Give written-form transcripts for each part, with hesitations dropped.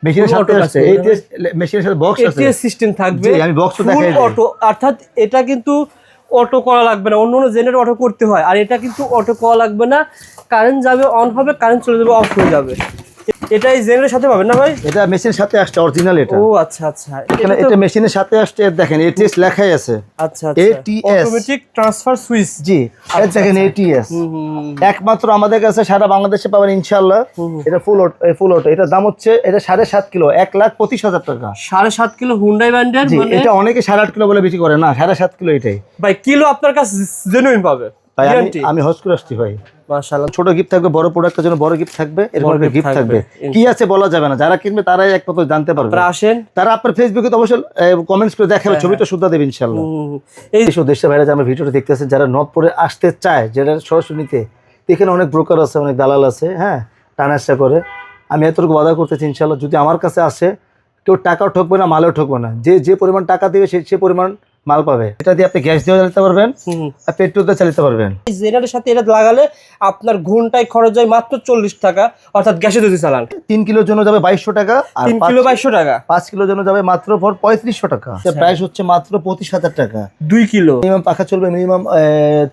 মেশিনের সাথে আছে এটিএস, মেশিনের সাথে বক্স আছে, এটিএস সিস্টেম থাকবে। জি আমি বক্সও দেখাই দিই। অটো, অর্থাৎ এটা কিন্তু অটো করা লাগবে না, অন্য জেনারেটর অটো করতে হয়, আর এটা কিন্তু অটো করা লাগবে না। কারেন্ট যাবে অন হবে, কারেন্ট চলে যাবে অফ হয়ে যাবে। এটা এই জেনারেটরের সাথে পাবেন না ভাই? এটা মেশিনের সাথে আসছে অরিজিনাল এটা। ও আচ্ছা আচ্ছা, এখানে এটা মেশিনের সাথে আসছে, দেখেন এটিএস লেখাই আছে। আচ্ছা আচ্ছা, এটিএস অটোমেটিক ট্রান্সফার সুইচ। জি এই দেখেন এটিএস একমাত্র আমাদের কাছে সারা বাংলাদেশে পাবেন ইনশাআল্লাহ। এটা ফুল অটো, এটা দাম হচ্ছে এটা 7.5 কিলো, 1,25,000 টাকা। 7.5 কিলো হুন্ডাই ব্র্যান্ডের, মানে এটা অনেকে 8.5 কিলো বলে বিক্রি করে, না 7.5 কিলো এটাই ভাই কিলো আপনার কাছে জেনুইন পাবে। ভাই আমি হজ করে আসছি ভাই। মাশাআল্লাহ, ছোট গিফট থাকবে, বড় প্রোডাক্টের জন্য বড় গিফট থাকবে, এরকম একটা গিফট থাকবে। কি আছে বলা যাবে না, যারা কিনবে তারাই একমাত্র জানতে পারবে। আপনারা আসেন, তারা আপনার ফেসবুকে তো অবশ্যই কমেন্টস করে দেখাবে, ছবিটা সুদ্ধা দেবে ইনশাআল্লাহ। এই দেশের বাইরে যে আমরা ভিডিওটা দেখতেছেন, যারা নবপুরে আসতে চায়, যেটা সরাসরি নিতে, এখানে অনেক ব্রোকার আছে, অনেক দালাল আছে, হ্যাঁ টানাশা করে। আমি এতটুকু ওয়াদা করতেছি ইনশাআল্লাহ, যদি আমার কাছে আসে কেউ টাকাও ঠকবে না, মালও ঠকবে না। যে পরিমাণ টাকা দিবে সে পরিমাণ মাল পাবে। এটা দিয়ে আপনি গ্যাস দিয়ে চালাতে পারবেন আর পেট্রোল দিয়ে চালাতে পারবেন। এই জেনারেটরের সাথে এটা লাগালে আপনার ঘন্টায় খরচ হয় মাত্র 40 টাকা, অর্থাৎ গ্যাসে যদি চালান। 3 কিলোর জন্য যাবে 2200 টাকা, আর 3 কিলো 2200 টাকা। 5 কিলোর জন্য যাবে মাত্র 3500 টাকা। প্রাইস হচ্ছে মাত্র 25,000 টাকা। 2 কিলো মিনিমাম পাখা চলবে, মিনিমাম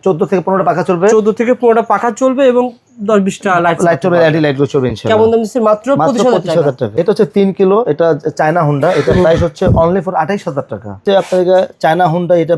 14 থেকে 15টা পাখা চলবে, 14 থেকে 15টা পাখা চলবে এবং 10-20টা লাইট চলবে, এলইডি লাইট চলবে ইনশাআল্লাহ। কেমন দাম দিচ্ছে? মাত্র 25,000 টাকা। এটা হচ্ছে 3 কিলো, এটা চায়না হুন্ডা, এটা প্রাইস হচ্ছে অনলি ফর 28,000 টাকা। আপনার চায়না হুন্ডা, এটা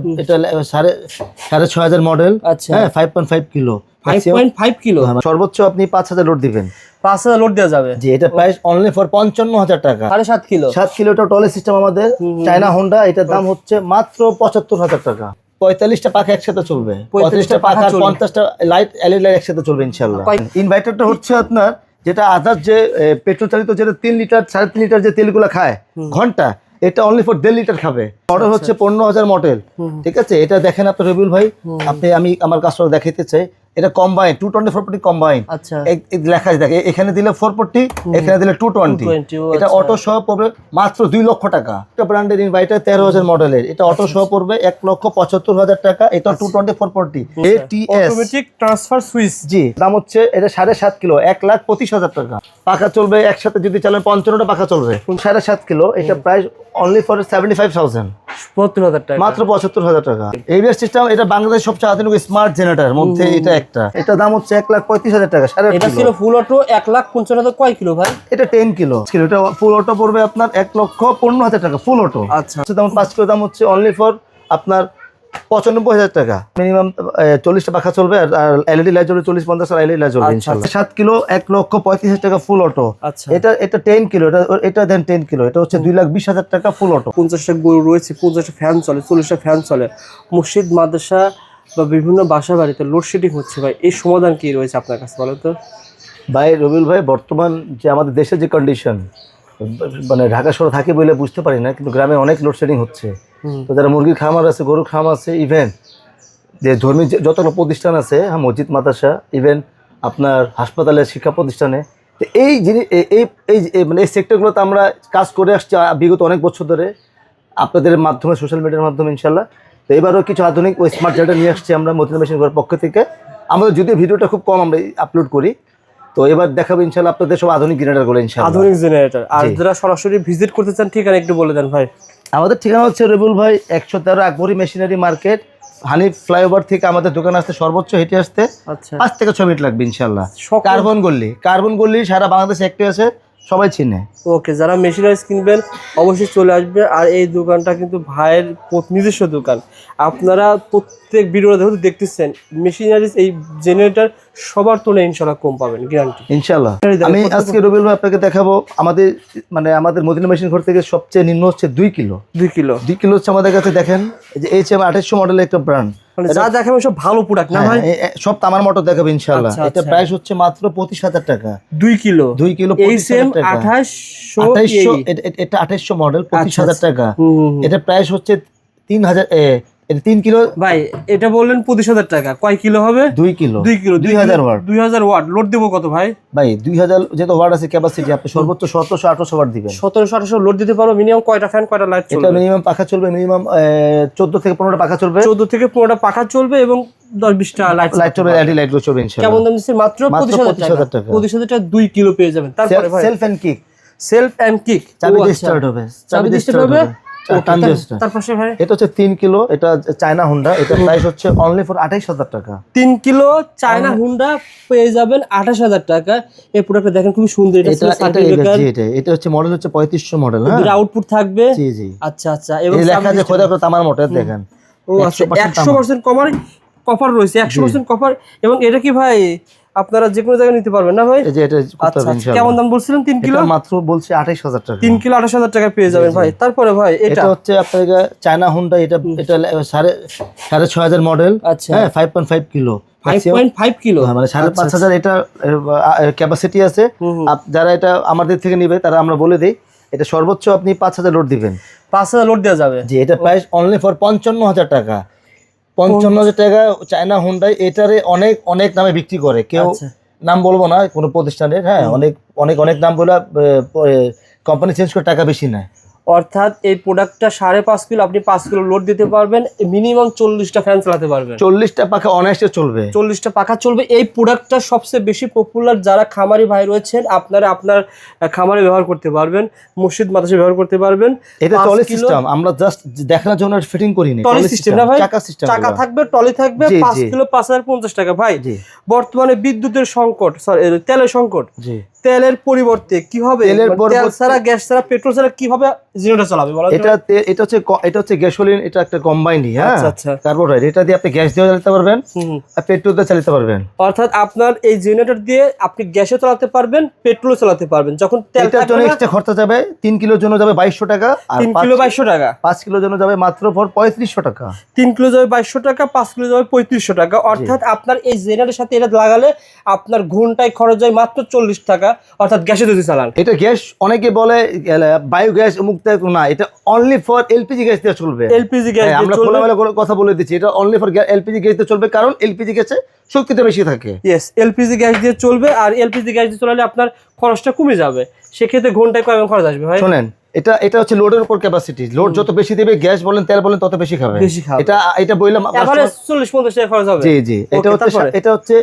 6,500 মডেল, হ্যাঁ 5.5 কিলো, 5.5 কিলো, সর্বোচ্চ আপনি 5,000 লোড দিবেন, 5,000 লোড দেওয়া যাবে। জি এটা প্রাইস অনলি ফর 55,000 টাকা। 7.5 কিলো, 7 কিলো, এটা টলে সিস্টেম আমাদের চায়না হুন্ডা, এটার দাম হচ্ছে মাত্র 75,000 টাকা। 45টা পাখা একসাথে চলবে, 45টা পাখা, 50টা লাইট, এলইডি লাইট একসাথে চলবে ইনশাআল্লাহ। ইনভার্টারটা হচ্ছে আপনার যেটা আদার্স যে পেট্রোল চালিত যেটা 3 লিটার 3.5 লিটার যে তেলগুলো খায় ঘন্টা, এটা অনলি ফর 1.5 লিটার খাবে। মডেল হচ্ছে 15,000 মডেল, ঠিক আছে। এটা দেখেন আপনার রবিউল ভাই, আমি আমার কাস্টমার দেখাইতে চাই, এটা কম্বাইন 220 440 কম্বাইন। আচ্ছা, লেখা আছে দেখে, এখানে দিলে 440, এখানে দিলে 220। এটা অটো সহ পড়বে মাত্র 2 লক্ষ টাকা। একটা ব্র্যান্ডের ইনভার্টার 13,000 মডেলের, এটা অটো সহ পড়বে 1,75,000 টাকা। এটা 220 440 এটিএস অটোমেটিক ট্রান্সফার সুইচ। জি দাম হচ্ছে এটা 7.5 কিলো, 1,25,000 টাকা। পাখা চলবে একসাথে যদি চালান 55টা পাখা চলবে। 7.5 কিলো, এটা প্রাইস অনলি ফর 75,000, 72,000 টাকা, মাত্র 75,000 টাকা। এবিএস সিস্টেম, এটা বাংলাদেশের সবচেয়ে আধুনিক স্মার্ট জেনারেটর মধ্যে এটা একটা। এটা দাম হচ্ছে 1,35,000 টাকা। এটা ছিল ফুল অটো 1,55,000। কয় কিলো ভাই? এটা 10 কিলো। এটা ফুল অটো পড়বে আপনার 1,15,000 টাকা ফুল অটো। আচ্ছা, দাম 5 কিলো, দাম হচ্ছে অনলি ফর আপনার 95,000 টাকা। মিনিমাম 40টা পাখা চলবে, আর এলইডি লাইট চলবে 40-50 এলইডি লাইট চলবে ইনশাআল্লাহ। 7 কিলো 1,35,000 টাকা ফুল অটো। আচ্ছা, এটা 10 কিলো, এটা দেন 10 কিলো, এটা হচ্ছে 2,20,000 টাকা ফুল অটো। 50টা গরু রয়েছে, 50টা ফ্যান চলে, 40টা ফ্যান চলে। মসজিদ, মাদ্রাসা বা বিভিন্ন বাসা বাড়িতে লোডশেডিং হচ্ছে ভাই, এই সমাধান কি রয়েছে আপনার কাছে বলো তো? ভাই রবিউল ভাই, বর্তমান যে আমাদের দেশের যে কন্ডিশন, মানে ঢাকা শহরে থাকি বলে বুঝতে পারি না, কিন্তু গ্রামে অনেক লোডশেডিং হচ্ছে। তো যারা মুরগির খামার আছে, গরুর খামার আছে, ইভেন যে ধর্মীয় যতগুলো প্রতিষ্ঠান আছে, হ্যাঁ মসজিদ, মাদ্রাসা, ইভেন আপনার হাসপাতালে, শিক্ষা প্রতিষ্ঠানে, তো এই জিনিস মানে এই সেক্টরগুলোতে আমরা কাজ করে আসছি বিগত অনেক বছর ধরে আপনাদের মাধ্যমে, সোশ্যাল মিডিয়ার মাধ্যমে ইনশাল্লাহ। তো এবারও কিছু আধুনিক ওই স্মার্ট জেনারেটর নিয়ে আসছি আমরা মতিন মেশিন ঘরের পক্ষ থেকে। আমাদের যদিও ভিডিওটা খুব কম আমরা আপলোড করি, তো এবার দেখাবো ইনশাল্লাহ আপনাদের সব আধুনিক জেনারেটরগুলো ইনশাল্লাহ। আধুনিক জেনারেটর। আর যারা সরাসরি ভিজিট করতে চান, ঠিকানা একটু বলে দেন ভাই। আমাদের ঠিকানা হচ্ছে রবিউল ভাই 113 Akbari machinery market, Hanif flyover থেকে আমাদের দোকানে আসতে সর্বোচ্চ হেঁটে আসতে 5 থেকে 6 মিনিট লাগবে ইনশাল্লাহ। কার্বন গল্লি সারা বাংলাদেশে একটি আছে, সবাই চিনে। ওকে, যারা মেশিনারিজ কিনবেন অবশ্যই চলে আসবে। আর এই দোকানটা কিন্তু ভাইয়ের নিজস্ব দোকান। আপনারা প্রত্যেক ভিডিওটা দেখতেছেন, মেশিনারিজ এই জেনারেটর সবার তুলনায় ইনশাল্লাহ কম পাবেন, গ্যারান্টি ইনশাল্লাহ। আমি আজকে রবিউল ভাই আপনাকে দেখাবো আমাদের মদিনা মেশিন ঘর থেকে সবচেয়ে নিম্ন হচ্ছে 2 কিলো। 2 কিলো হচ্ছে আমাদের কাছে। দেখেন এই যে HM 2800 মডেলের একটা ব্র্যান্ড, যা দেখাবো সব ভালো প্রোডাক্ট না ভাই? সব তামার মোটর দেখাবো ইনশাআল্লাহ। এটা প্রাইস হচ্ছে মাত্র 25,000 টাকা। 2 কিলো HM 2800, এটা 2800 মডেল, 25,000 টাকা। এটা প্রাইস হচ্ছে 3,000। এটা 3 কিলো ভাই, এটা বললেন 25,000 টাকা। কয় কিলো হবে? 2 কিলো 2000 ওয়াট। 2000 ওয়াট লোড দেবো কত ভাই? ভাই 2000 যেটা ওয়াট আছে ক্যাপাসিটি, আপনি সর্বোচ্চ 1700-1800 ওয়াট দিবেন। 1700-1800 লোড দিতে পারো। মিনিমাম কয়টা ফ্যান, কয়টা লাইট চলবে? এটা মিনিমাম পাখা চলবে, মিনিমাম 14 থেকে 15টা পাখা চলবে। 14 থেকে 15টা পাখা চলবে এবং 10-20টা লাইট চলবে, এলইডি লাইট চলবে ইনশাআল্লাহ। কেমন দাম দিচ্ছে? মাত্র 25,000 টাকা। 25,000 টাকা 2 কিলো পেয়ে যাবেন। তারপরে ভাই self and kick self and kick, চাবি দিয়ে স্টার্ট হবে, চাবি দিয়ে স্টার্ট হবে। টান দিয়ে start। তারপর সে ভাই এটা হচ্ছে 3 কিলো, এটা চায়না হুন্ডা, এটা প্রাইস হচ্ছে অনলি ফর 28000 টাকা। 3 কিলো চায়না হুন্ডা পেয়ে যাবেন 28000 টাকা। এই প্রোডাক্টটা দেখেন খুবই সুন্দর, এটা এটা হচ্ছে মডেল হচ্ছে 3500 মডেল। হ্যাঁ, আউটপুট থাকবে। জি জি। আচ্ছা আচ্ছা, এবং এই লেখা আছে খোদা করে তামার মোটর দেখেন। ও আচ্ছা, 100% কপার রয়েছে, 100% কপার। এবং এটা কি ভাই আপনারা যে কোনো জায়গায় নিতে পারবেন না ভাই? এই যে এটা করতে হবে ইনশাআল্লাহ। কেমন দাম বলছিলেন? 3 কিলো এটা মাত্র বলছি 28000 টাকা। 3 কিলো 28000 টাকা পেয়ে যাবেন ভাই। তারপরে ভাই এটা হচ্ছে আপনার চায়না হুন্ডা, এটা 6500 মডেল। আচ্ছা, হ্যাঁ, 5.5 কিলো, 5.5 কিলো, মানে 5500 এটা ক্যাপাসিটি আছে। যারা এটা আমাদের থেকে নিবে তারা আমরা বলে দেই, এটা সর্বোচ্চ আপনি 5000 লোড দিবেন। 5000 লোড দেওয়া যাবে। জি, এটা প্রাইস অনলি ফর 55000 টাকা। 55000 টাকা চায়না হুন্ডাই। এটারে অনেক অনেক নামে বিক্রি করে, কেউ নাম বলবো না কোনো প্রতিষ্ঠানের। হ্যাঁ, অনেক অনেক অনেক নাম বলে কোম্পানি চেঞ্জ করে টাকা বেশি নেয়। অর্থাৎ এই প্রোডাক্টটা 5.5 কিলো, আপনি 5 কিলো লোড দিতে পারবেন, মিনিমাম 40টা ফ্যান চালাতে পারবেন। 40টা পাখা অনায়াসে চলবে, 40টা পাখা চলবে। এই প্রোডাক্টটা সবচেয়ে বেশি পপুলার, যারা খামারি ভাই রয়েছেন আপনারা আপনার খামারে ব্যবহার করতে পারবেন, মসজিদ মাদ্রাসায় ব্যবহার করতে পারবেন। এটা টলি সিস্টেম, আমরা জাস্ট দেখানোর জন্য ফিটিং করিনি। টলি সিস্টেম না ভাই, চাকা সিস্টেম, চাকা থাকবে, টলি থাকবে। 5 কিলো 5050 টাকা ভাই। বর্তমানে বিদ্যুতের সংকট, সরি তেলের সংকট, তেলের পরিবর্তে কি হবে? তেল ছাড়া, গ্যাস ছাড়া, পেট্রোল ছাড়া কিভাবে জেনারেটর চালাবে বলা? এটা হচ্ছে গ্যাসোলিন, এটা একটা কম্বাইনই। হ্যাঁ, আচ্ছা, কার্বোহাইড্রেট। এটা দিয়ে আপনি গ্যাস দিয়ে চালাতে পারবেন আর পেট্রোল দিয়ে চালাতে পারবেন। অর্থাৎ আপনার এই জেনারেটর দিয়ে আপনি গ্যাসে চালাতে পারবেন, পেট্রোল চালাতে পারবেন। যখন তেল এটার জন্য এক্সট্রা খরচা যাবে 3 কিলোর জন্য যাবে 2200 টাকা, আর 3 কিলো 2200 টাকা। 5 কিলোর জন্য যাবে মাত্র 3500 টাকা। 3 কিলো যাবে 2200 টাকা, 5 কিলো যাবে 3500 টাকা। অর্থাৎ আপনার এই জেনারেটরের সাথে এটা লাগালে আপনার ঘন্টায় খরচ যায় মাত্র 40 টাকা, অর্থাৎ গ্যাসে যদি চালান। এটা গ্যাস অনেকে বলে বায়োগ্যাস মুক্ত, না, এটা অনলি ফর এলপিজি গ্যাস দিয়ে চলবে। এলপিজি গ্যাস আমরা খোলামেলা কথা বলে দিচ্ছি, এটা অনলি ফর এলপিজি গ্যাস দিয়ে চলবে, কারণ এলপিজি গ্যাসে শক্তিটা বেশি থাকে। ইয়েস, এলপিজি গ্যাস দিয়ে চলবে। আর এলপিজি গ্যাস দিয়ে চলালে আপনার খরচটা কমে যাবে। সেক্ষেত্রে ঘন্টায় কয় খরচ আসবে ভাই? শুনেন, এটা হচ্ছে লোডের উপর ক্যাপাসিটি। লোড যত বেশি দেবে, গ্যাস বলেন তেল বলেন, তত বেশি খাবে। এটা বললাম এভারেজ 40-50 টাকা খরচ হবে। জি জি। এটা হচ্ছে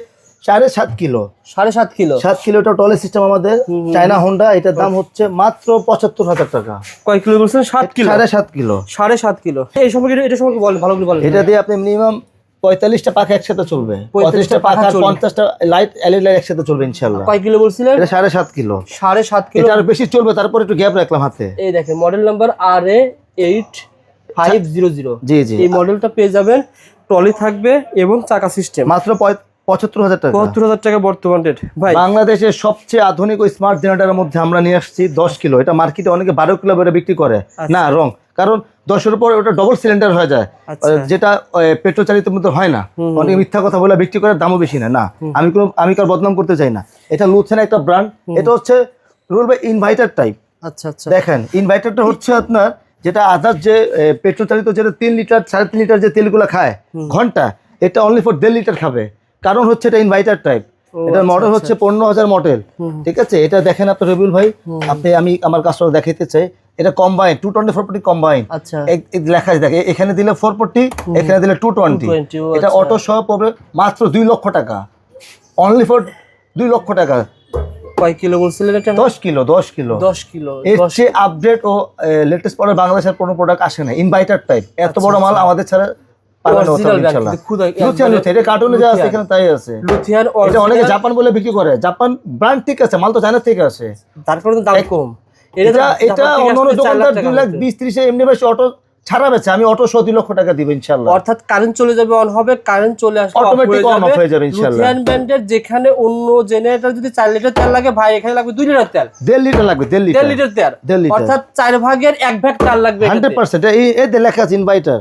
7.5 কিলো। 7.5 kilo, 7 kilo. এটা টলি সিস্টেম আমাদের চায়না হোন্ডা। এটার দাম হচ্ছে মাত্র 75000 টাকা। কয় কিলো বলছেন? 7 কিলো। 7.5 কিলো। 7.5 কিলো। এই সম্পর্কে এটা সম্পর্কে বলেন, ভালো করে বলেন। এটা দিয়ে আপনি মিনিমাম 45টা পাখা একসাথে চলবে। 35টা পাখা, 50টা লাইট এলইডি লাইট একসাথে চলবে ইনশাআল্লাহ। কয় কিলো বলছিলেন? এটা 7.5 কিলো। 7.5 কিলো। এটা আর বেশি চলবে, তারপর একটু গ্যাপ রাখলাম হাতে। এই দেখেন মডেল নাম্বার RA8500। জি জি। এই মডেলটা পেয়ে যাবেন, ট্রলি থাকবে এবং চাকা সিস্টেম। মাত্র 75000 টাকা। 75000 টাকা বর্তমান রেট ভাই। বাংলাদেশের সবচেয়ে আধুনিক ও স্মার্ট জেনারেটরের মধ্যে আমরা নিয়ে আসছি 10 কিলো। এটা মার্কেটে অনেকে 12 কিলো করে বিক্রি করে। না, রং। কারণ 10-এর উপর ওটা ডবল সিলিন্ডার হয়ে যায়, যেটা পেট্রোল চালিত মধ্যে হয় না। অনেকে মিথ্যা কথা বলে বিক্রি করে, দামও বেশি না। আমি কার বদনাম করতে চাই না। এটা লুথেন একটা ব্র্যান্ড। এটা হচ্ছে রুল বাই ইনভার্টার টাইপ। আচ্ছা আচ্ছা, দেখেন ইনভার্টারটা হচ্ছে আপনার যেটা আদার্স যে পেট্রোল চালিত যেটা 3 লিটার 3.5 লিটার যে তেলগুলো খায় ঘন্টা, এটা অনলি ফর 1.5 লিটার খাবে। কারণ হচ্ছে এটা ইনভার্টার টাইপ। এটার মডেল হচ্ছে 15000 মডেল। ঠিক আছে, এটা দেখেন আপনার রবিউল ভাই, আমি আমার কাস্টমার দেখাইতে চাই। এটা কম্বাইন 224 কম্বাইন। আচ্ছা, লেখা আছে দেখে, এখানে দিলে 440, এখানে দিলে 220। এটা অটো সহ পড়বে মাত্র 2 লক্ষ টাকা। অনলি ফর 2 লক্ষ টাকা। কয় কিলো বলছিলেন এটা? 10 কিলো। 10 কিলো। 10 কিলো। এর চেয়ে আপডেট ও লেটেস্ট পরে বাংলাদেশের কোনো প্রোডাক্ট আসে না ইনভার্টার টাইপ। এত বড় মাল আমাদের ছাড়া কার্টুনে যা আছে এখানে তাই আছে। এটা অনেকে জাপান বলে বিক্রি করে। জাপান ব্র্যান্ড ঠিক আছে, মাল তো চায়না থেকে আসে, তারপরে দাম কম। এটা অন্য দোকানদার 2,20,30 এমনি বেশি অটো ছাড়া বেছে। আমি অটো 2 লক্ষ টাকা দিব ইনশাআল্লাহ। অর্থাৎ কারেন্ট চলে যাবে, অন হবে, কারেন্ট চলে আসবে, অটোমেটিক অন অফ হয়ে যাবে ইনশাআল্লাহ। লুথিয়ান ব্র্যান্ডের যেখানে অন্য জেনারেটর যদি 4 লিটার তেল লাগে, ভাই এখানে লাগবে 2 লিটার তেল। 1.5 লিটার লাগবে। 1.5 লিটার তেল। অর্থাৎ 4 ভাগের 1 ভাগ তেল লাগবে 100%। এই লেখা আছে ইনভার্টার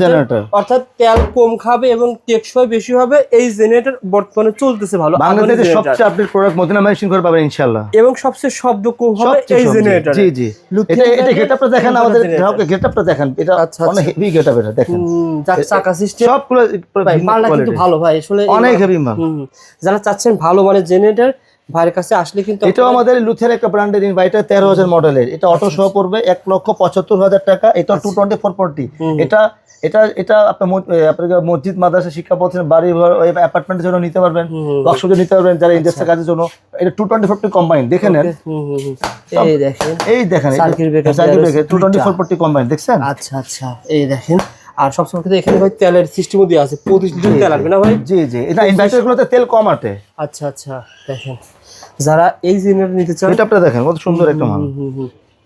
জেনারেটর। অর্থাৎ তেল কম খাবে এবং টেকসই বেশি হবে। এই জেনারেটর বর্তমানে চলতেছে ভালো। বাংলাদেশের সবচেয়ে আপডেট প্রোডাক্ট মদিনা মেশিন করে পাবেন ইনশাআল্লাহ। এবং সবচেয়ে শব্দ কম হবে এই জেনারেটর। জি জি। এটা গেটআপটা দেখেন, আমাদের গ্রাহককে গেটআপটা দেখেন। এটা অনেক হেভি গেটআপ। এটা দেখেন, চাকা সিস্টেম সবগুলো মালটা কিন্তু ভালো ভাই, আসলে অনেক হেভি মাল। যারা চাচ্ছেন ভালো মানে জেনারেটর, ভাইয়ের কাছে আসলে কিন্তু এটাও আমাদের লুথের একটা ব্র্যান্ডের ইনভার্টার 13,000 মডেলের, এটা অটো সহ পড়বে 1,75,000 টাকা। এটা 22440। এটা এটা এটা আপনার মসজিদ, মাদ্রাসা, শিক্ষা প্রতিষ্ঠান, বাড়ি ঘর, অ্যাপার্টমেন্টের জন্য নিতে পারবেন, ওয়ার্কশপে নিতে পারবেন, যারা ইন্ডাস্ট্রিয়াল কাজের জন্য। এটা 22440 কম্বাইন, দেখে নেন। এই দেখেন সার্কিট ব্রেকার 22440 কম্বাইন, দেখছেন? আচ্ছা আচ্ছা, এই দেখেন। আর সবসময় কিন্তু এখানে ভাই তেলের সিস্টেমও দেওয়া আছে, 25 লিটার তেল আসবে না ভাই? জি জি, এটা ইনভার্টারগুলোতে তেল কম আটে। আচ্ছা আচ্ছা, দেখেন যারা এই জেনারেটর নিতে চান, এটা আপনারা দেখেন কত সুন্দর একটা মাল।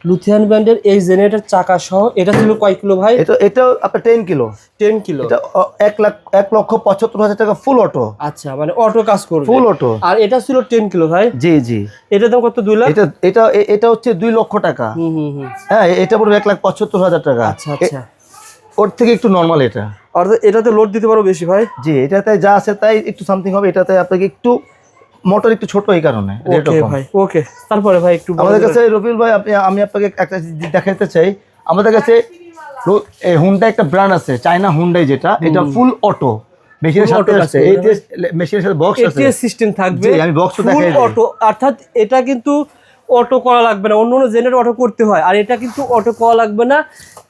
লুথিয়ান ব্র্যান্ডের এই জেনারেটর চাকা সহ। এটা ছিল কয় কিলো ভাই? এটা আপনার 10 কিলো। 10 কিলো। এটা 1,75,000 টাকা ফুল অটো। আচ্ছা, মানে অটো কাজ করবে, ফুল অটো। আর এটা ছিল 10 কিলো ভাই? জি জি। এটার দাম কত? 2 লাখ? এটা হচ্ছে 2 লক্ষ টাকা। হ্যাঁ, এটা পড়বে 1,75,000 টাকা। আচ্ছা আচ্ছা, ওর থেকে একটু নরমাল এটা। অর্থাৎ এটাতে লোড দিতে পারো বেশি ভাই? জি, এটাতে যা আছে তাই একটু সামথিং হবে। এটাতে আপনাকে একটু মোটর একটু ছোট, এই কারণে রেট ওকে কম। ভাই, ওকে। তারপরে ভাই একটু আমাদের কাছে রবিউল ভাই, আমি আপনাকে একটা জিনিস দেখাতে চাই। আমাদের কাছে হুন্ডা একটা ব্র্যান্ড আছে, চায়না হুন্ডাই, যেটা এটা ফুল অটো, মেশিনের সাথে আছে। এই মেশিনের সাথে বক্স আছে, এটিএস সিস্টেম থাকবে। জি, আমি বক্সও দেখাই দিই। অটো, অর্থাৎ এটা কিন্তু অটো করা লাগবে না, অন্য অন্য জেনারেটর অটো করতে হয়, আর এটা কিন্তু অটো করা লাগবে না।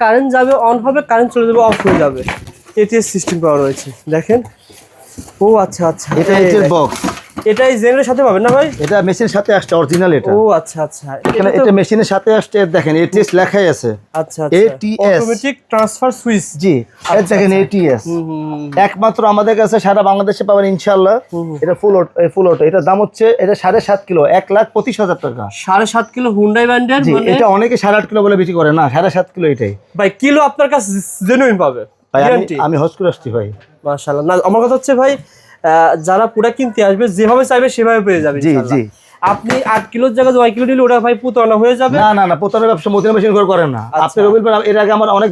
কারেন্ট যাবে অন হবে, কারেন্ট চলে যাবে অফ হয়ে যাবে। এটিএস সিস্টেম করা রয়েছে, দেখেন। ও আচ্ছা আচ্ছা, এটা এর বক্স। এটা এই জেনারেটরের সাথে পাবেন না ভাই? এটা মেশিনের সাথে আসছে, অরিজিনাল এটা। ও আচ্ছা আচ্ছা, এখানে এটা মেশিনের সাথে আসছে, দেখেন এটিএস লেখাই আছে। আচ্ছা আচ্ছা, ATS অটোমেটিক ট্রান্সফার সুইচ। জি, এই দেখেন ATS। একমাত্র আমাদের কাছে সারা বাংলাদেশে পাবেন ইনশাআল্লাহ। এটা ফুল অটো। এটার দাম হচ্ছে, এটা 7.5 কিলো, 1,25,000 টাকা। 7.5 কিলো হুন্ডাই ব্র্যান্ডের, জি, মানে এটা অনেকে 8.5 কিলো বলে বিক্রি করে, না 7.5 কিলো এটাই। ভাই কিলো আপনার কাছে জেনুইন পাবে, ভাই গ্যারান্টি। আমি হজ করে আসছি ভাই। মাশাআল্লাহ। না, আমার কথা হচ্ছে ভাই, যারা পুরা কিনতে আসবে যেভাবে চাইবে সেভাবে পেয়ে যাবে জি ইনশাআল্লাহ। জি। আপনি 8 কিলোর জায়গায় 9 কিলো নিলে ওটা ভাই পুতনা হয়ে যাবে। না না না, প্রতারণা ব্যবসা মদিনা মেশিন করে করেন না। আপনি রবিউল ভাই এর আগে আমার অনেক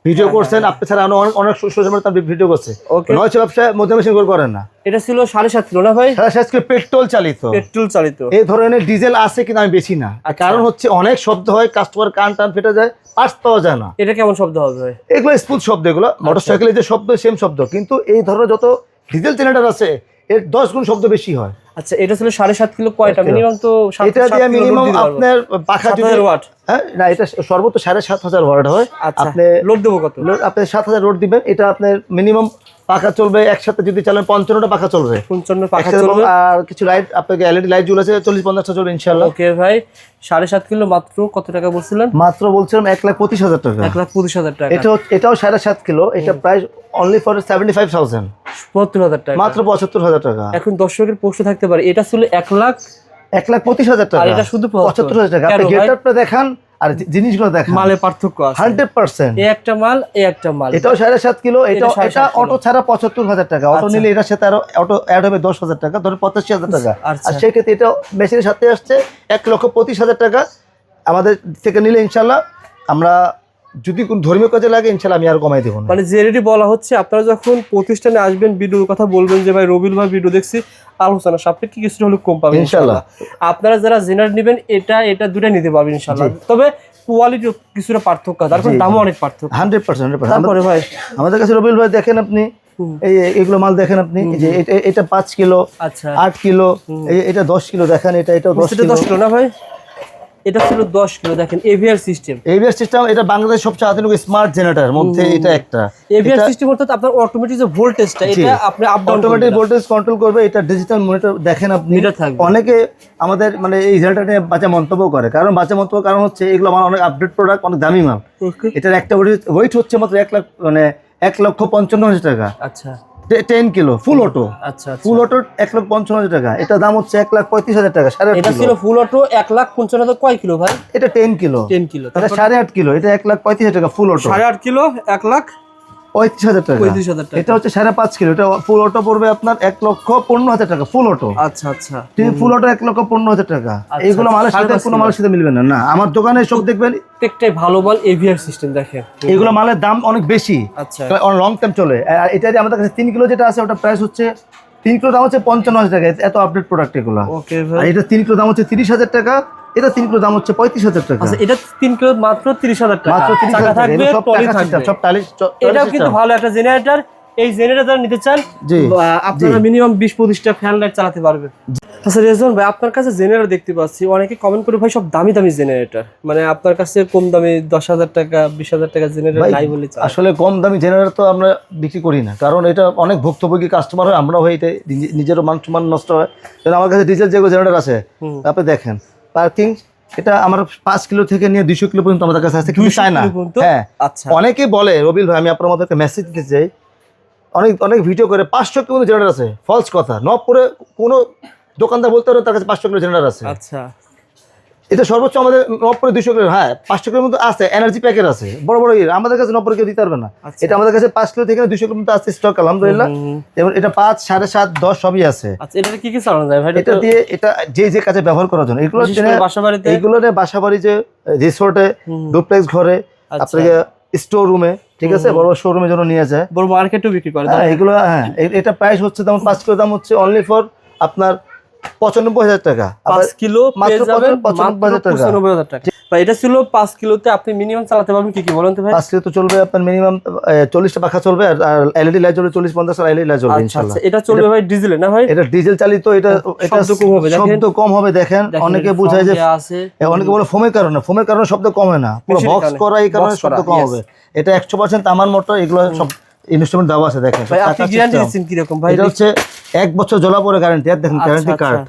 ভিডিও করছেন, আপনি ছাড়া অনেক সোশ্যাল মিডিয়াতে ভিডিও করছে। নয় ব্যবসা মদিনা মেশিন করে করেন না। এটা ছিল 7.5 কিলো না ভাই? 7.5 কিলো পেট্রোল চালিত। পেট্রোল চালিত। এই ধরনের ডিজেল আছে কিন্তু আমি বেশি না, কারণ হচ্ছে অনেক শব্দ হয়, কাস্টমার কান টান ফেটে যায়, পার্টস পাওয়া যায় না। এটা কেমন শব্দ হবে ভাই? এগুলো স্মুথ শব্দ, এগুলো মোটরসাইকেলের যে শব্দ সেম শব্দ, কিন্তু এই ধরনের যত ডিজেল জেনারেটর আছে এর 10 গুণ শব্দ বেশি হয়। আচ্ছা, এটা ছিল 7.5 কিলো, কয়টা মিনিমাম? তো এটা দিয়ে মিনিমাম আপনার পাখা যদি 7000 ওয়াট। হ্যাঁ, না এটা সর্বোচ্চ 7,500 ওয়াট হয়। আচ্ছা, আপনি লোড দেবো কত? আপনি 7,000 লোড দিবেন। এটা আপনার মিনিমাম পাখা চলবে একসাথে যদি চালান 55টা পাখা চলবে। 55 পাখা একসাথে, চলবে। আর কিছু লাইট আপনাকে এলইডি লাইট জ্বলেছে 40-50টা চলবে ইনশাআল্লাহ। ওকে ভাই, 7.5 কিলো মাত্র কত টাকা বলছিলেন? মাত্র বলছিলাম 1,25,000 টাকা। 1,25,000 টাকা। এটাও 7.5 কিলো, এটা প্রাইস অনলি ফর 75,000, 72,000 টাকা, মাত্র 75,000 টাকা। এখন দর্শকের প্রশ্ন থাকতে পারে, এটা ছিল 1,25,000 টাকা, আর এটা শুধু 75,000 টাকা। আপনি গেটআপটা দেখান আর জিনিসগুলো দেখান, মালের পার্থক্য আছে 100%। এই একটা মাল, এই একটা মাল। এটাও 7.5 কিলো, এটা 7.5 অটো ছাড়া 75,000 টাকা। অটো নিলে এটার সাথে আরো অটো অ্যাড হবে 10,000 টাকা, ধরো 85,000 টাকা। আর সেক্ষেত্রে এটা মেশিনের সাথে আসছে 1,25,000 টাকা। আমাদের থেকে নিলে ইনশাল্লাহ, আমরা যদি কোন ধর্মীয় কাজে লাগে ইনশাল্লাহ আমি আর কমাই দেবো না। মানে যে রেডি বলা হচ্ছে, আপনারা যখন প্রতিষ্ঠানে আসবেন ভিডিওর কথা বলবেন যে ভাই রবিউল ভাই ভিডিও দেখছি, আলোচনা সাপেক্ষে কিছুটা হলে কম পাবেন ইনশাআল্লাহ। আপনারা যারা জেনারেট নেবেন এটা দুটা নিতে পারবেন ইনশাআল্লাহ। তবে কোয়ালিটি কিছুটা পার্থক্য আছে, তারপর দামও অনেক পার্থক্য। 100%। তারপরে ভাই আমাদের কাছে রবিউল ভাই দেখেন আপনি, এগুলো মাল দেখেন আপনি, যে এটা 5 কিলো, আচ্ছা 8 কিলো, এটা 10 কিলো দেখেন, এটা 10 কিলো। 10 কিলো না ভাই? এটা ছিল 10 কিলো, দেখেন এভিআর সিস্টেম। এভিআর সিস্টেম, এটা বাংলাদেশের সবচেয়ে আধুনিক স্মার্ট জেনারেটরের মধ্যে এটা একটা। এভিআর সিস্টেম অর্থাৎ আপনার অটোমেটিক যে ভোল্টেজটা, এটা আপনি up down automatic voltage control করবে। এটা ডিজিটাল মনিটর দেখেন আপনি। অনেকে আমাদের মানে এই জেনারেটর নিয়ে বাজে মন্তব্য করে, কারণ হচ্ছে এগুলো আমার অনেক আপডেট প্রোডাক্ট, অনেক দামি মাল। এটার একটা ওয়েট হচ্ছে মাত্র 1,55,000 টাকা। আচ্ছা, 10 কিলো ফুল অটো। আচ্ছা, ফুল অটো 1,55,000 টাকা। এটা দাম হচ্ছে 1,35,000 টাকা। এটা ছিল ফুল অটো 1,55,000। কয় কিলো ভাই? এটা 10 কিলো। 10 কিলো, এটা 8.5 কিলো। এটা 1,35,000 টাকা ফুল অটো। 8.5 কিলো 1,35,000 টাকা। 35,000 টাকা। এটা হচ্ছে 5.5 কিলো। এটা ফুল অটো পড়বে আপনার 1,15,000 টাকা ফুল অটো। আচ্ছা আচ্ছা, ফুল অটো 1,15,000 টাকা। এইগুলো মালের সাথে কোনো মালের সাথে মিলবে না। না, আমার দোকানে সব দেখবেন প্রত্যেকটাই ভালো মাল, এভিআর সিস্টেম দেখেন। এগুলো মালের দাম অনেক বেশি, আচ্ছা, লং টাইম চলে। আর এটা যে আমাদের কাছে 3 কিলো যেটা আছে, ওটা প্রাইস হচ্ছে 3 কিলো দাম হচ্ছে 55,000 টাকা। এত আপডেট প্রোডাক্ট এগুলো। ওকে আর ভাই, এটা 3 কিলো দাম হচ্ছে 30,000 টাকা। এটা 3 কিলো দাম হচ্ছে 35,000 টাকা। আচ্ছা, এটা 3 কিলো মাত্র 30,000 টাকা। মাত্র 30,000 টাকা। থাকবে, সব টলি টাকা থাকবে। সব টালি। এটাও কিন্তু ভালো একটা জেনারেটর। এই জেনারেটর যারা নিতে চান জি, আপনারা মিনিমাম 20-25টা ফ্যান লাইট চালাতে পারবেন। আচ্ছা রেজন ভাই, আপনার কাছে জেনারেটর দেখতে পাচ্ছি, অনেকে কমেন্ট করে ভাই সব দামি দামি জেনারেটর, মানে আপনার কাছে কম দামি 10,000 টাকা 20,000 টাকা জেনারেটর ভাই, নাই বলে চলে। আসলে কম দামি জেনারেটর তো আমরা বিক্রি করি না, কারণ এটা অনেক ভুক্তভোগী কাস্টমার হয়, আমরা হয়ে এটা নিজেরও মান সম্মান নষ্ট হয়। কারণ আমার কাছে ডিজেল যেগুলো জেনারেটর আছে আপনি দেখেন পার্কিং, এটা আমার 5 কিলো থেকে নিয়ে 200 কিলো পর্যন্ত আমাদের কাছে আছে, কিন্তু চায় না। হ্যাঁ, আচ্ছা অনেকেই বলে রবিল ভাই আমি আপনার মধ্যে একটা মেসেজ দিতে চাই, অনেক অনেক ভিডিও করে 500 কিলো জেনারেটর আছে, ফলস কথা। নবপুরে কোনো দোকানদার বলতে পারে তার কাছে 500 কিলো জেনারেটর আছে। আচ্ছা এটা সর্বোচ্চ আমাদের নবপুরে 200 কিলো, হ্যাঁ 500 কিলোর মধ্যে আছে, এনার্জি প্যাকের আছে বড় বড় আমাদের কাছে নবপুরে কেউ দিতে পারবে না। আচ্ছা। এটা আমাদের কাছে 5 কিলো থেকে 200 কিলো মধ্যে আছে স্টক, আলহামদুলিল্লাহ। এবং এটা 5, 7.5, 10 সবই আছে। আচ্ছা, এটা কি কি চালানো যায় ভাই? এটা দিয়ে এটা যে কাজে ব্যবহার করার জন্য এগুলো বাসাবাড়িতে, এগুলো বাসাবাড়ি, যে রিসোর্টে, ডুপ্লেক্স ঘরে, আপনাকে স্টোর রুমে, ঠিক আছে, বড় বড় শোরুমের জন্য নিয়ে যায়, বড় মার্কেটেও বিক্রি করে। হ্যাঁ এগুলো, হ্যাঁ এটা প্রাইস হচ্ছে যেমন 5 কিলো দাম হচ্ছে অনলি ফর আপনার 95,000 টাকা। 5 কিলো মাত্র পেয়ে যাবেন 95,000 টাকা। 95,000 টাকা। ভাই এটা ছিল 5 কিলোতে আপনি মিনিমাম চালাতে পারবেন কি কি বলেন তো ভাই? 5 কিলো তো চলবে আপনার মিনিমাম 40টা পাখা চলবে, আর এলইডি লাইট চলবে 40-50 এলইডি লাইট চলবে আচ্ছা ইনশাআল্লাহ। আচ্ছা, এটা চলবে ভাই ডিজেলে না ভাই? এটা ডিজেল চালিত, এটা শব্দ কম হবে, দেখেন। শব্দ কম হবে, দেখেন অনেকে বুঝায় যে আছে, অনেকে বলে ফোমের কারণে শব্দ কম হয় না, পুরো মেশিনের বক্স কারণে। করা এই কারণে Box শব্দ করা, কম yes. হবে। এটা 100% তামার মোটর, এগুলো সব ইনস্ট্রুমেন্ট দেওয়া আছে, দেখেন ভাই আপনি গ্যারান্টি দিচ্ছেন কি রকম ভাই? এটা হচ্ছে 1 বছর জ্বলা পরে গ্যারান্টি, আর দেখেন গ্যারান্টি কার্ড।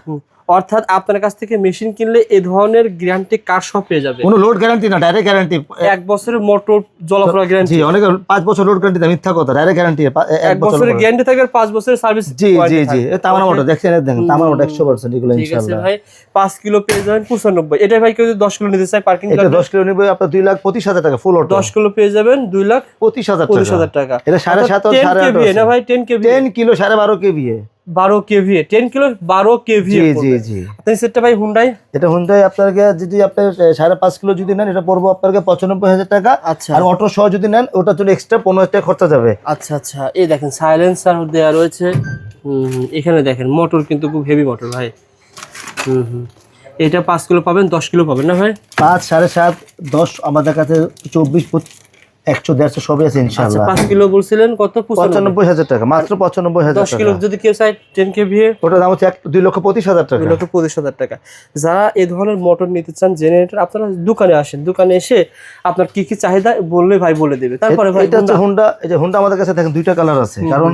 অর্থাৎ আপনার কাছ থেকে মেশিন কিনলে এই ধরনের গ্যারান্টি কার্ড সব পেয়ে যাবে। কোনো লোড গ্যারান্টি না, ডাইরেক্ট গ্যারান্টি। 1 বছরের মোটর জ্বলাপোড়া গ্যারান্টি। জি, অনেকে 5 বছর লোড গ্যারান্টি দেয়, মিথ্যা কথা, ডাইরেক্ট গ্যারান্টি 1 বছরের গ্যারান্টি থাকে আর 5 বছরের সার্ভিস। জি জি জি, তামার মোটর দেখছেন, দেখেন তামার মোটর 100% এগুলো ঠিক আছে ইনশাআল্লাহ। ভাই, 5 কিলো পেয়ে যাবেন 95। এটা ভাই কেউ যদি 10 কিলো নিতে চায় পার্কিং এটা 10 কিলো নিবে আপনার 2,25,000 টাকা ফুল অটো। 10 কিলো পেয়ে যাবেন 2,25,000 টাকা। এটা 7.5 10 সাড়ে কেভিএ না ভাই? 10 KVA, 10 kilo 12.5 KVA, 12 KVA, 10 kilo 12 KVA. জি জি জি। আপনি সেটটা ভাই হুন্ডাই, এটা হুন্ডাই আপনাকে যদি আপনি 5.5 কিলো যদি নেন, এটা পড়বো আপনাকে 95,000 টাকা। আচ্ছা আর অটো সহ যদি নেন ওটার জন্য এক্সট্রা 15,000 টাকা খরচা যাবে। আচ্ছা আচ্ছা, এই দেখেন সাইলেন্সার দেয়া রয়েছে। এখানে দেখেন মোটর কিন্তু খুব হেভি মোটর ভাই। এটা 5 কিলো পাবেন, 10 কিলো পাবেন না ভাই? 5, 7.5, 10 আমাদের কাছে 24, 100, 150 সবই আছে আচ্ছা, ইনশাআল্লাহ। 5 কিলো বলছিলেন কত? 95,000 টাকা, মাত্র 95,000 10 কিলো টাকা। যদি কেউ চায় 10 কেভিএ, ওটার দাম হচ্ছে 2,25,000 টাকা। 2,25,000 টাকা। যারা এই ধরনের মোটর নিতে চান জেনারেটর, আপনারা দোকানে আসেন, দোকানে এসে আপনার কি কি চাহিদা বললে ভাই বলে দেবে। তারপরে ভাই এটা হচ্ছে হুন্ডা, এই যে হুন্ডা আমাদের কাছে দেখেন 2টা কালার আছে, কারণ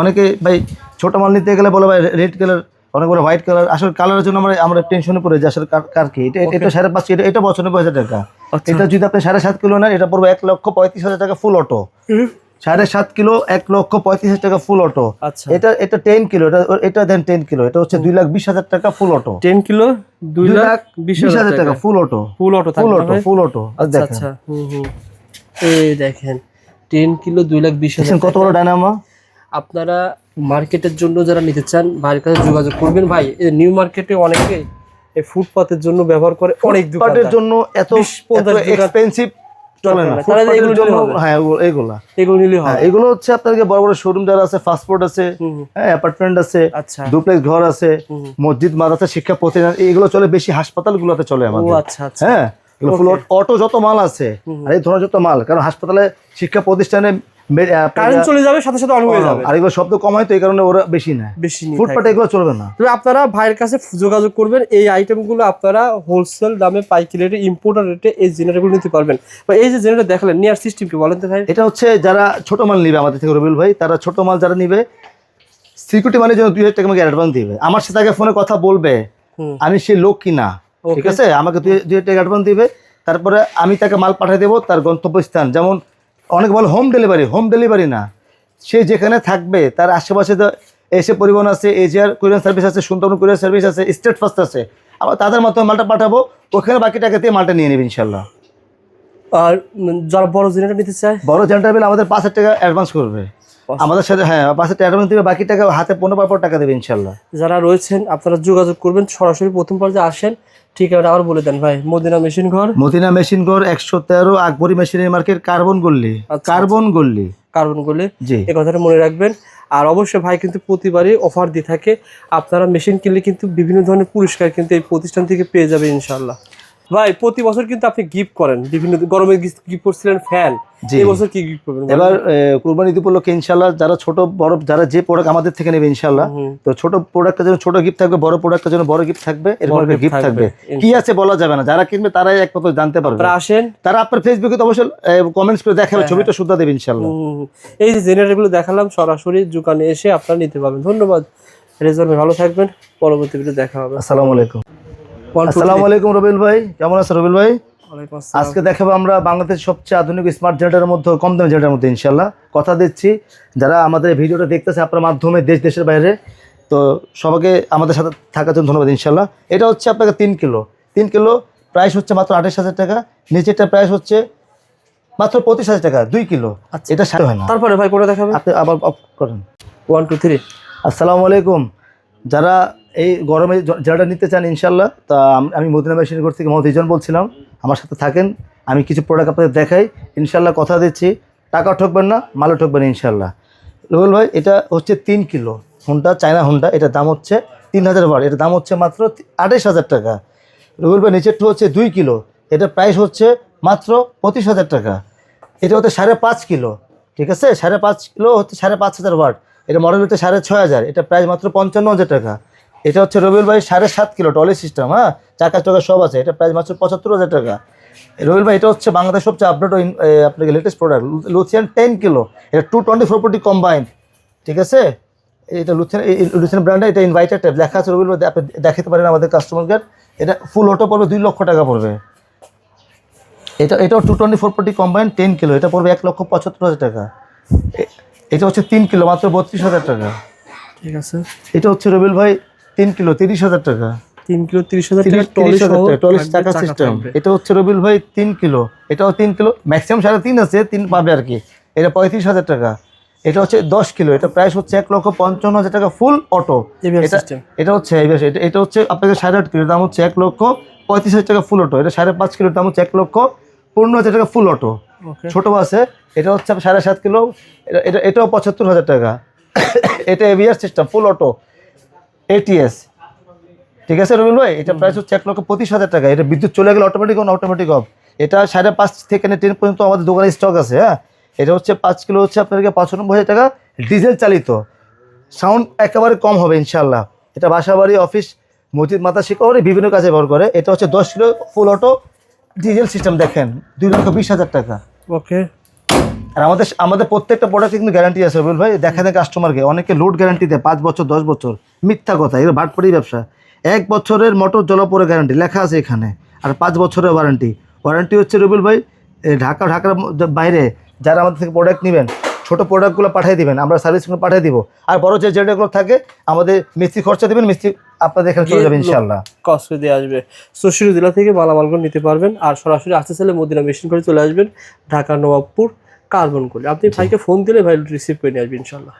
অনেকে ভাই ছোট মাল নিতে গেলে বলে ভাই রেড কালার, অনেক বলে হোয়াইট কালার। আসলে কালারের জন্য আমরা টেনশনে পড়ে যাই আসলে কার কি। এটা 5.5, এটা 95,000 টাকা। এটা যদি আপনি 7.5 কিলো নেন, এটা পড়বে 1,35,000 টাকা ফুল অটো। 7.5 কিলো 1,35,000 টাকা ফুল অটো। আচ্ছা, এটা 10 কিলো, এটা দেন 10 কিলো, এটা হচ্ছে 2,20,000 টাকা ফুল অটো। 10 কিলো 2,20,000 টাকা ফুল অটো, ফুল অটো ফুল অটো, ফুল অটো। আচ্ছা আচ্ছা, এই দেখেন 10 কিলো 2,20,000 কত বড় ডায়নামো। আপনারা মার্কেটের জন্য যারা নিতে চান ভাইয়ের কাছে যোগাযোগ করবেন। ভাই এই নিউ মার্কেটে অনেকে এই ফুটপাতের জন্য ব্যবহার করে, অনেক ফুটপাতের দোকানদার জন্য এত 20-50 এক্সপেন্সিভ চলে না। তারা ফুটপাতের এগুলো জন্য, নিলে হবে। হ্যাঁ এগুলো নিলে হয়। এগুলো হচ্ছে আপনাদের বড় বড় শোরুম যারা আছে, ফাস্টফুড আছে, হ্যাঁ অ্যাপার্টমেন্ট আছে, আচ্ছা, ডুপ্লেক্স ঘর আছে, মসজিদ মাদ্রাসা শিক্ষা প্রতিষ্ঠান, এইগুলো চলে বেশি, হাসপাতালগুলোতে চলে ও আমাদের। আচ্ছা আচ্ছা, হ্যাঁ এগুলো ফুল অটো যত মাল আছে, আর এই ধরনের যত মাল, কারণ হাসপাতালে শিক্ষা প্রতিষ্ঠানে কারেন্ট চলে যাবে সাথে সাথে অন হয়ে যাবে, আর এগুলো শব্দ কম হয় তো এই কারণে ওরা বেশি নেয়। ফুটপাতে এগুলো চলবে না। তবে আপনারা ভাইয়ের কাছে যোগাযোগ করবেন, এই আইটেমগুলো আপনারা হোলসেল দামে, পাইকারি রেটে, ইম্পোর্টার রেটে এই জেনারেটরগুলো নিতে পারবেন। বা এই যে জেনারেটর দেখালেন, নেয়ার সিস্টেম কি বলেন তো ভাই? এটা হচ্ছে যারা ছোট মাল নিবে আমাদের থেকে রবিউল ভাই, তারা ছোট মাল যারা নিবে সিকিউরিটি মানের জন্য 2,000 টাকা আমাকে অ্যাডভান্স দিবে। আমার সাথে আগে ফোনে কথা বলবে, আমি সেই লোক কিনা, ঠিক আছে, আমাকে 2,000 টাকা অ্যাডভান্স দিবে। তারপরে আমি তাকে মাল পাঠিয়ে দেবো তার গন্তব্যস্থান। যেমন অনেক বলে হোম ডেলিভারি না, সে যেখানে থাকবে তার আশেপাশে এসে পরিবহন আছে, এজিআর কুরিয়ার সার্ভিস আছে, সুন্দরবন কুরিয়ার সার্ভিস আছে, স্টেট ফার্স্ট আছে, আবার তাদের মাধ্যমে মালটা পাঠাবো, ওখানে বাকি টাকা দিয়ে মালটা নিয়ে নেবে ইনশাল্লাহ। আর যারা বড় জেনারেটর নিতে চায়, বড় জেনারেটর বিল আমাদের 5,000 টাকা অ্যাডভান্স করবে আমাদের সাথে, হ্যাঁ 5,000 টাকা অ্যাডভান্স দিবে, বাকি টাকা হাতে 15 পর টাকা দেবে ইনশাল্লাহ। যারা রয়েছেন আপনারা যোগাযোগ করবেন, সরাসরি প্রথম পর্যায়ে আসেন। ঠিক আছে, আবার বলে দেন ভাই। মদিনা মেশিন ঘর, 113 আকবরী মেশিনারি মার্কেট, কার্বন গল্লি, কার্বন গল্লি। জি, এই কথাটা মনে রাখবেন। আর অবশ্যই ভাই কিন্তু প্রতিবারই অফার দিয়ে থাকে, আপনারা মেশিন কিনলে কিন্তু বিভিন্ন ধরনের পুরস্কার কিন্তু এই প্রতিষ্ঠান থেকে পেয়ে যাবেন ইনশাল্লাহ। ভাই প্রতি বছর কিন্তু আপনি গিফট করেন বিভিন্ন, গরমে গিফট করছিলেন ফ্যান, জি। এই বছর কি গিফট করবেন? এবার কুরবানি ঈদ উপলক্ষে ইনশাল্লাহ যারা ছোট বড় যারা যে প্রোডাক্ট আমাদের থেকে নেবে ইনশাল্লাহ, তো ছোট প্রোডাক্টের জন্য ছোট গিফট থাকবে, বড় প্রোডাক্টের জন্য বড় গিফট থাকবে, এরকম gift গিফট থাকবে। থাকবে। কি আছে বলা যাবে না, যারা কিনবে তারাই একমাত্র জানতে পারবে। আপনারা আসেন, তারা আপনার ফেসবুকে তো অবশ্যই কমেন্টস করে দেখাবে, ছবিটা শুদ্ধ দেবে ইনশাল্লাহ। এই যে জেনারেটরগুলো দেখালাম সরাসরি দোকানে এসে আপনারা নিতে পারবেন। ধন্যবাদ রেজাল ভাই, ভালো থাকবেন, পরবর্তী ভিডিও দেখা হবে। আসসালামু আলাইকুম। 1 2 আসসালামু আলাইকুম রবিউল ভাই, কেমন আছেন রবিউল ভাই? ওয়ালাইকুম আসসালাম। আজকে দেখাবো আমরা বাংলাদেশের সবচেয়ে আধুনিক স্মার্ট জেনারেটরের মধ্যে, কম দামি জেনারেটরের মধ্যে ইনশাল্লাহ। কথা দিচ্ছি যারা আমাদের ভিডিওটা দেখতেছে আপনার মাধ্যমে দেশ দেশের বাইরে, তো সবাইকে আমাদের সাথে থাকার জন্য ধন্যবাদ ইনশাল্লাহ। এটা হচ্ছে আপনাকে 3 কিলো, 3 কিলো প্রাইস হচ্ছে মাত্র 28,000 টাকা, নিচেরটা প্রাইস হচ্ছে মাত্র 25,000 টাকা 2 কিলো। এটা সাথে হয় না। তারপরে ভাই কোনটা দেখাবেন? আপনি আবার অফ করেন। 1 2 3। আসসালামু আলাইকুম। যারা এই গরমে যারা নিতে চান ইনশাল্লাহ, তা আমি মদিনা মেশিন ঘর থেকে মোহাম্মদ ইজন বলছিলাম। আমার সাথে থাকেন, আমি কিছু প্রোডাক্ট আপনাদের দেখাই ইনশাল্লাহ। কথা দিচ্ছি টাকা ঠকবেন না, মালও ঠকবেন ইনশাল্লাহ। রুবেল ভাই এটা হচ্ছে 3 কিলো হুন্ডা, চায়না হুন্ডা, এটার দাম হচ্ছে 3000 ওয়াট, এটার দাম হচ্ছে মাত্র 28,000 টাকা। রুবেল ভাই নিচেরটা হচ্ছে 2 কিলো, এটার প্রাইস হচ্ছে মাত্র 25,000 টাকা। এটা হচ্ছে 5.5 কিলো, ঠিক আছে, 5.5 কিলো হচ্ছে 5,500 ওয়াট, এটা মডেল হচ্ছে 6,500, এটা প্রাইস মাত্র 55,000 টাকা। এটা হচ্ছে রবিউল ভাই 7.5 কিলো টলি সিস্টেম, হ্যাঁ, চাকা চকা সব আছে, এটা প্রাইস মাত্র 75,000 টাকা। রবিউল ভাই এটা হচ্ছে বাংলাদেশ সবচেয়ে আপডেট আপনাকে লেটেস্ট প্রোডাক্ট লুথিয়ান 10 কিলো, এটা 224 কম্বাইন্ড, ঠিক আছে। এটা লুথিয়ান ব্র্যান্ডে, এটা ইনভাইটার টাইপ লেখা আছে রবিউল ভাই, আপনি দেখাতে পারেন আমাদের কাস্টমারকে। এটা ফুল অটো পড়বে 2 লক্ষ টাকা পড়বে। এটাও 224 কম্বাইন্ড 10 কিলো, এটা পড়বে 1,75,000 টাকা। এটা হচ্ছে 3 কিলো মাত্র 32,000 টাকা। ঠিক আছে, এটা হচ্ছে রবিউল ভাই 3 কিলো 30,000 টাকা। 3 কিলো 30,000 টাকা 30,000 টাকা টলি চাকা চাকা সিস্টেম। থাকবে। এটা হচ্ছে রবিউল ভাই 3 কিলো, এটাও 3 কিলো, ম্যাক্সিমাম 3.5 আছে, 3 পাবে আর কি। এটা 35,000 টাকা। এটা হচ্ছে 10 কিলো, এটা প্রাইস হচ্ছে 1,55,000 টাকা ফুল অটো। ABS এটা system। এটা হচ্ছে এটা হচ্ছে আপনাদের 8.5 কিলোর দাম হচ্ছে 1,35,000 টাকা ফুল অটো। এটা 5.5 কিলোর দাম হচ্ছে 1,15,000 টাকা ফুল অটো। ওকে, ছোট আছে, এটা হচ্ছে 7.5 কিলো, এটাও 75,000 টাকা। এটা এবিআর সিস্টেম ফুল অটো ATS, ঠিক আছে রবিউল ভাই, এটা প্রাইস হচ্ছে 1,25,000 টাকা। এটা বিদ্যুৎ চলে গেলে অটোমেটিক অন, অটোমেটিক অফ। এটা 5.5 থেকে 10 পর্যন্ত আমাদের দোকানে স্টক আছে, হ্যাঁ। এটা হচ্ছে 5 কিলো হচ্ছে আপনাদেরকে 95,000 টাকা, ডিজেল চালিত, সাউন্ড একেবারে কম হবে ইনশাল্লাহ। এটা বাসাবাড়ি, অফিস, মসজিদ, মাথা শিকারে বিভিন্ন কাজে ব্যবহার করে। এটা হচ্ছে 10 কিলো ফুল অটো ডিজেল সিস্টেম, দেখেন 2,20,000 টাকা। ওকে। আর আমাদের প্রত্যেকটা প্রোডাক্টে কিন্তু গ্যারান্টি আছে রবিউল ভাই, দেখা যায় কাস্টমারকে অনেকে লোড গ্যারান্টি দেয় 5 বছর 10 বছর, মিথ্যা কথা, এগুলো বাটপাড়ি ব্যবসা। 1 বছরের মোটর জলপরে গ্যারান্টি লেখা আছে এখানে, আর 5 বছরের ওয়ারেন্টি হচ্ছে রবিউল ভাই ঢাকার বাইরে যারা আমাদের থেকে প্রোডাক্ট নেবেন, ছোটো প্রোডাক্টগুলো পাঠিয়ে দিবেন, আমরা সার্ভিসগুলো পাঠিয়ে দিব। আর বড় যে যেটাগুলো থাকে আমাদের মিস্ত্রি খরচা দেবেন, মিস্ত্রি আপনাদের এখানে চলে যাবে ইনশাল্লাহ। কষ্ট দিয়ে আসবে, চৌষট্টি জেলা থেকে মালামালগুলো নিতে পারবেন। আর সরাসরি আসতে চাইলে মদিনা মেশিন করে চলে আসবেন, ঢাকা নবাবপুর কার্বন করে। আপনি ভাইকে ফোন দিলে ভাই রিসিভ করে নিয়ে আসবেন ইনশাল্লাহ।